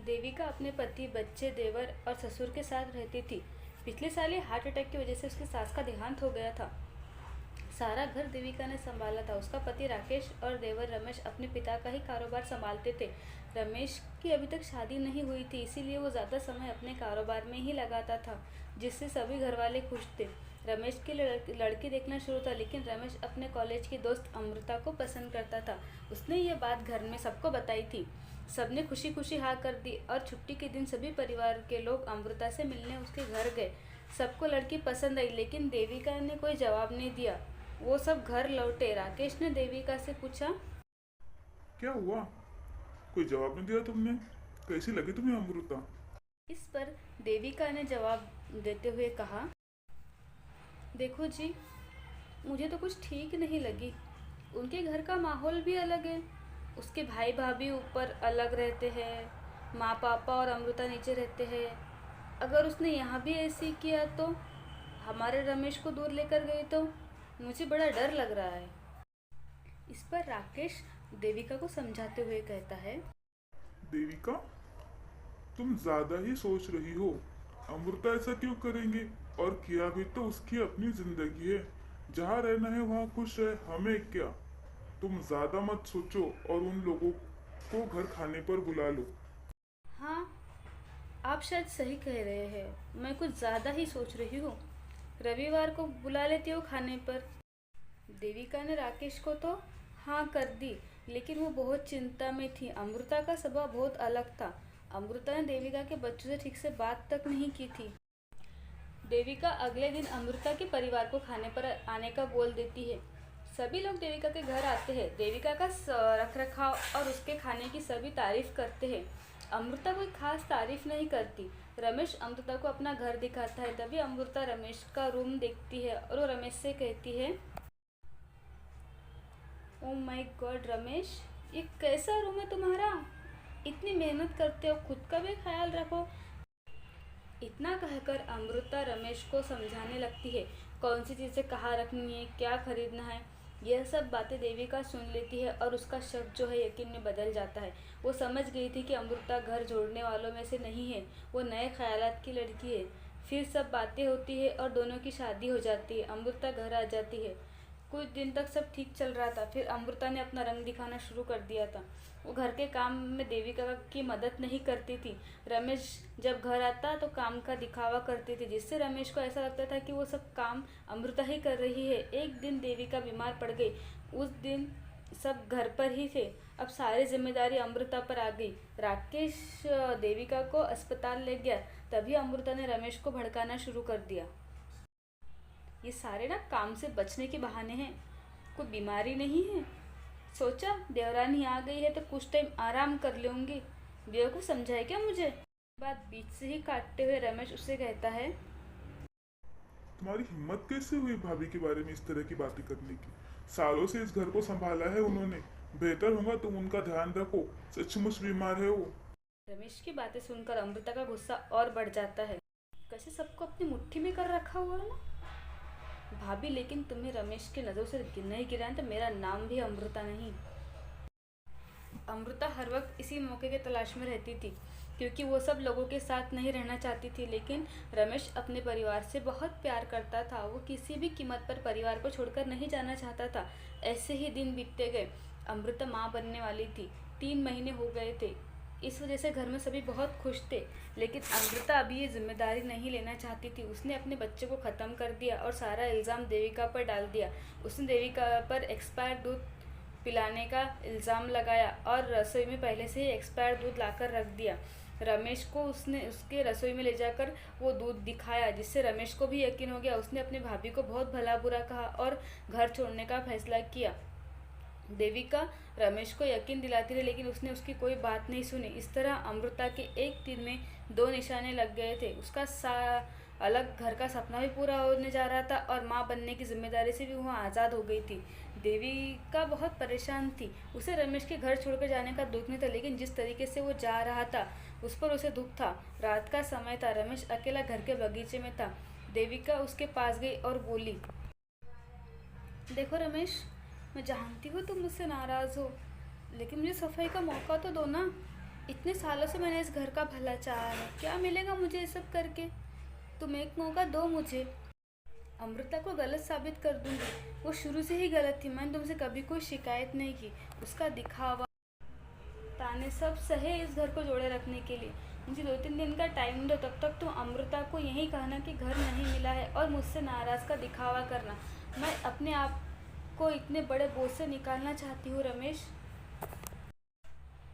देविका अपने पति, बच्चे, देवर और ससुर के साथ रहती थी। पिछले साल ही हार्ट अटैक की वजह से उसकी सास का देहांत हो गया था। सारा घर देविका ने संभाला था। उसका पति राकेश और देवर रमेश अपने पिता का ही कारोबार संभालते थे। रमेश की अभी तक शादी नहीं हुई थी, इसीलिए वो ज़्यादा समय अपने कारोबार में ही लगाता था, जिससे सभी घर वाले खुश थे। रमेश के लिए लड़की देखना शुरू था, लेकिन रमेश अपने कॉलेज की दोस्त अमृता को पसंद करता था। उसने ये बात घर में सबको बताई थी। सबने खुशी खुशी हाँ कर दी और छुट्टी के दिन सभी परिवार के लोग अमृता से मिलने उसके घर गए। सबको लड़की पसंद आई, लेकिन देविका ने कोई जवाब नहीं दिया। वो सब घर लौटे। राकेश ने देविका से पूछा, क्या हुआ? कोई जवाब नहीं दिया तुमने? कैसी लगी तुम्हें अमृता? इस पर देविका ने जवाब देते हुए कहा, देखो जी, मुझे तो कुछ ठीक नहीं लगी। उनके घर का माहौल भी अलग है। उसके भाई भाभी ऊपर अलग रहते हैं, माँ पापा और अमृता नीचे रहते हैं। अगर उसने यहाँ भी ऐसे किया तो, हमारे रमेश को दूर लेकर गई तो, मुझे बड़ा डर लग रहा है। इस पर राकेश देविका को समझाते हुए कहता है, देविका, तुम ज्यादा ही सोच रही हो। अमृता ऐसा क्यों करेंगे? और किया भी तो उसकी अपनी जिंदगी है। जहाँ रहना है वहाँ खुश है, हमें क्या? तुम ज्यादा मत सोचो और उन लोगों को घर खाने पर बुला लो। हाँ, आप शायद सही कह रहे हैं। मैं कुछ ज़्यादा ही सोच रही हूँ। रविवार को बुला लेती हूँ खाने पर। देविका ने राकेश को तो हाँ कर दी, लेकिन वो बहुत चिंता में थी। अमृता का स्वभाव बहुत अलग था। अमृता ने देविका के बच्चों से ठीक से बात तक नहीं की थी। देविका अगले दिन अमृता के परिवार को खाने पर आने का बोल देती है। सभी लोग देविका के घर आते हैं। देविका का रखरखाव और उसके खाने की सभी तारीफ करते हैं। अमृता कोई खास तारीफ नहीं करती। रमेश अमृता को अपना घर दिखाता है। तभी अमृता रमेश का रूम देखती है और वो रमेश से कहती है, ओ माय गॉड रमेश, ये कैसा रूम है तुम्हारा? इतनी मेहनत करते हो, खुद का भी ख्याल रखो। इतना कहकर अमृता रमेश को समझाने लगती है, कौन सी चीज़ें कहाँ रखनी है, क्या खरीदना है। यह सब बातें देविका सुन लेती है और उसका शक जो है यकीन में बदल जाता है। वो समझ गई थी कि अमृता घर जोड़ने वालों में से नहीं है, वो नए ख्यालात की लड़की है। फिर सब बातें होती है और दोनों की शादी हो जाती है। अमृता घर आ जाती है। कुछ दिन तक सब ठीक चल रहा था, फिर अमृता ने अपना रंग दिखाना शुरू कर दिया था। वो घर के काम में देविका की मदद नहीं करती थी। रमेश जब घर आता तो काम का दिखावा करती थी, जिससे रमेश को ऐसा लगता था कि वो सब काम अमृता ही कर रही है। एक दिन देविका बीमार पड़ गई। उस दिन सब घर पर ही थे। अब सारी जिम्मेदारी अमृता पर आ गई। राकेश देविका को अस्पताल ले गया। तभी अमृता ने रमेश को भड़काना शुरू कर दिया। ये सारे ना काम से बचने के बहाने हैं, कोई बीमारी नहीं है। सोचा देवरानी आ गई है तो कुछ टाइम आराम कर लूंगी। बेवकूफ़ समझा है क्या मुझे? बात बीच से ही काटते हुए रमेश उससे कहता है, तुम्हारी हिम्मत कैसे हुई भाभी के बारे में इस तरह की बातें करने की? सालों से इस घर को संभाला है उन्होंने। बेहतर होगा तुम उनका ध्यान रखो। सचमुच बीमार है वो। रमेश की बातें सुनकर अमृता का गुस्सा और बढ़ जाता है। कैसे सबको अपनी मुट्ठी में कर रखा हुआ है ना भाभी, लेकिन तुम्हें रमेश की नज़रों से नहीं गिरा है तो मेरा नाम भी अमृता नहीं। अमृता हर वक्त इसी मौके के तलाश में रहती थी, क्योंकि वो सब लोगों के साथ नहीं रहना चाहती थी। लेकिन रमेश अपने परिवार से बहुत प्यार करता था। वो किसी भी कीमत पर परिवार को छोड़कर नहीं जाना चाहता था। ऐसे ही दिन बीतते गए। अमृता माँ बनने वाली थी। 3 महीने हो गए थे। इस वजह से घर में सभी बहुत खुश थे। लेकिन अमृता अभी ये जिम्मेदारी नहीं लेना चाहती थी। उसने अपने बच्चे को ख़त्म कर दिया और सारा इल्ज़ाम देविका पर डाल दिया। उसने देविका पर एक्सपायर दूध पिलाने का इल्ज़ाम लगाया और रसोई में पहले से ही एक्सपायर दूध लाकर रख दिया। रमेश को उसने उसके रसोई में ले जाकर वो दूध दिखाया, जिससे रमेश को भी यकीन हो गया। उसने अपनी भाभी को बहुत भला बुरा कहा और घर छोड़ने का फैसला किया। देविका रमेश को यकीन दिलाती रही, लेकिन उसने उसकी कोई बात नहीं सुनी। इस तरह अमृता के एक दिन में 2 निशाने लग गए थे। उसका अलग घर का सपना भी पूरा होने जा रहा था और माँ बनने की जिम्मेदारी से भी वह आज़ाद हो गई थी। देविका बहुत परेशान थी। उसे रमेश के घर छोड़कर जाने का दुख नहीं था, लेकिन जिस तरीके से वो जा रहा था उस पर उसे दुख था। रात का समय था। रमेश अकेला घर के बगीचे में था। देविका उसके पास गई और बोली, देखो रमेश, मैं जानती हूँ तुम मुझसे नाराज़ हो, लेकिन मुझे सफाई का मौका तो दो ना। इतने सालों से मैंने इस घर का भला चाहा है, क्या मिलेगा मुझे ये सब करके? तुम एक मौका दो मुझे। अमृता को गलत साबित कर दूंगी। वो शुरू से ही गलत थी। मैंने तुमसे कभी कोई शिकायत नहीं की। उसका दिखावा, ताने सब सहे इस घर को जोड़े रखने के लिए। मुझे 2-3 दिन का टाइम दो, तब तक तुम अमृता को यही कहना कि घर नहीं मिला है और मुझसे नाराज़ का दिखावा करना। मैं अपने आप को इतने बड़े बोझ से निकालना चाहती हूँ रमेश।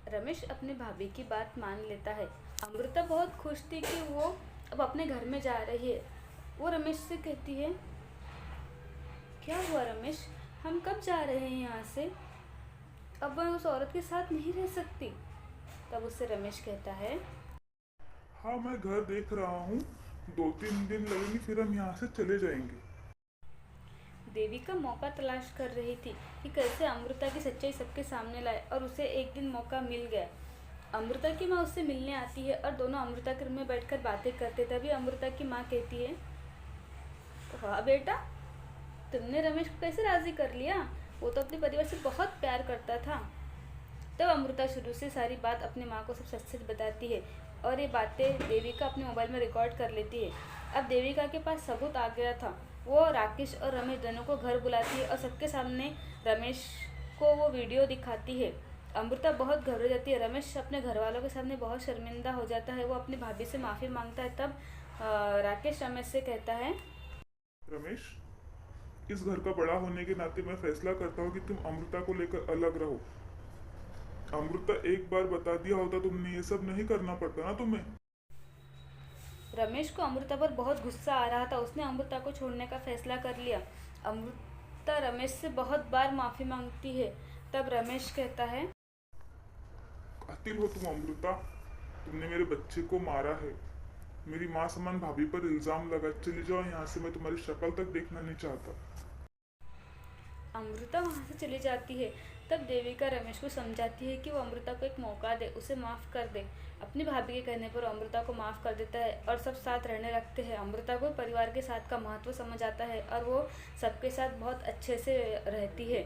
रमेश अपने भाभी की बात मान लेता है। अमृता बहुत खुश थी कि वो अब अपने घर में जा रही है। वो रमेश से कहती है, क्या हुआ रमेश, हम कब जा रहे हैं यहाँ से? अब मैं उस औरत के साथ नहीं रह सकती। तब उससे रमेश कहता है, हाँ मैं घर देख रहा हूँ, 2-3 दिन लगेंगे, फिर हम यहाँ से चले जाएंगे। देविका मौका तलाश कर रही थी कि कैसे अमृता की सच्चाई सबके सामने लाए और उसे एक दिन मौका मिल गया। अमृता की माँ उससे मिलने आती है और दोनों अमृता के रूम में बैठकर बातें करते। तभी अमृता की माँ कहती है, वाह बेटा, तुमने रमेश को कैसे राजी कर लिया? वो तो अपने परिवार से बहुत प्यार करता था। तब अमृता शुरू से सारी बात अपनी माँ को सब सच सच बताती है और ये बातें देविका अपने मोबाइल में रिकॉर्ड कर लेती है। अब देविका के पास सबूत आ गया था। वो राकेश और रमेश दोनों को घर बुलाती है और सबके सामने रमेश को वो वीडियो दिखाती है। अमृता बहुत घबरा जाती है। रमेश अपने घर वालों के सामने बहुत शर्मिंदा हो जाता है। वो अपनी भाभी से माफ़ी मांगता है। तब राकेश रमेश से कहता है, रमेश, इस घर का बड़ा होने के नाते मैं फैसला करता हूँ कि तुम अमृता को लेकर अलग रहो। अमृता एक बार बता दिया होता तुमने, ये सब नहीं करना पड़ता ना तुम्हें। रमेश को अमृता पर बहुत गुस्सा आ रहा था। उसने अमृता को छोड़ने का फैसला कर लिया। अमृता रमेश से बहुत बार माफ़ी मांगती है। तब रमेश कहता है, कातिल हो तुम अमृता, तुमने मेरे बच्चे को मारा है। मेरी माँ समान भाभी पर इल्जाम लगा, चली जाओ यहाँ से, मैं तुम्हारी शक्ल तक देखना नहीं चाहता। अमृता वहाँ से चली जाती है। तब देविका रमेश को समझाती है कि वो अमृता को एक मौका दे, उसे माफ़ कर दे। अपनी भाभी के कहने पर अमृता को माफ़ कर देता है और सब साथ रहने लगते हैं। अमृता को परिवार के साथ का महत्व समझ आता है और वो सबके साथ बहुत अच्छे से रहती है।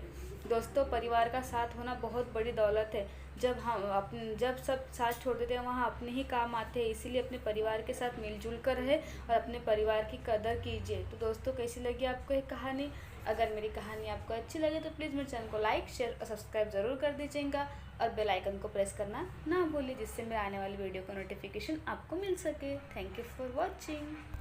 दोस्तों, परिवार का साथ होना बहुत बड़ी दौलत है। जब सब साथ छोड़ देते हैं, वहाँ अपने ही काम आते हैं। इसीलिए अपने परिवार के साथ मिलजुल कर रहे और अपने परिवार की कदर कीजिए। तो दोस्तों, कैसी लगी आपको ये कहानी? अगर मेरी कहानी आपको अच्छी लगे तो प्लीज़ मेरे चैनल को लाइक, शेयर और सब्सक्राइब ज़रूर कर दीजिएगा और बेल आइकन को प्रेस करना ना भूलिए, जिससे मेरे आने वाली वीडियो का नोटिफिकेशन आपको मिल सके। Thank you for watching.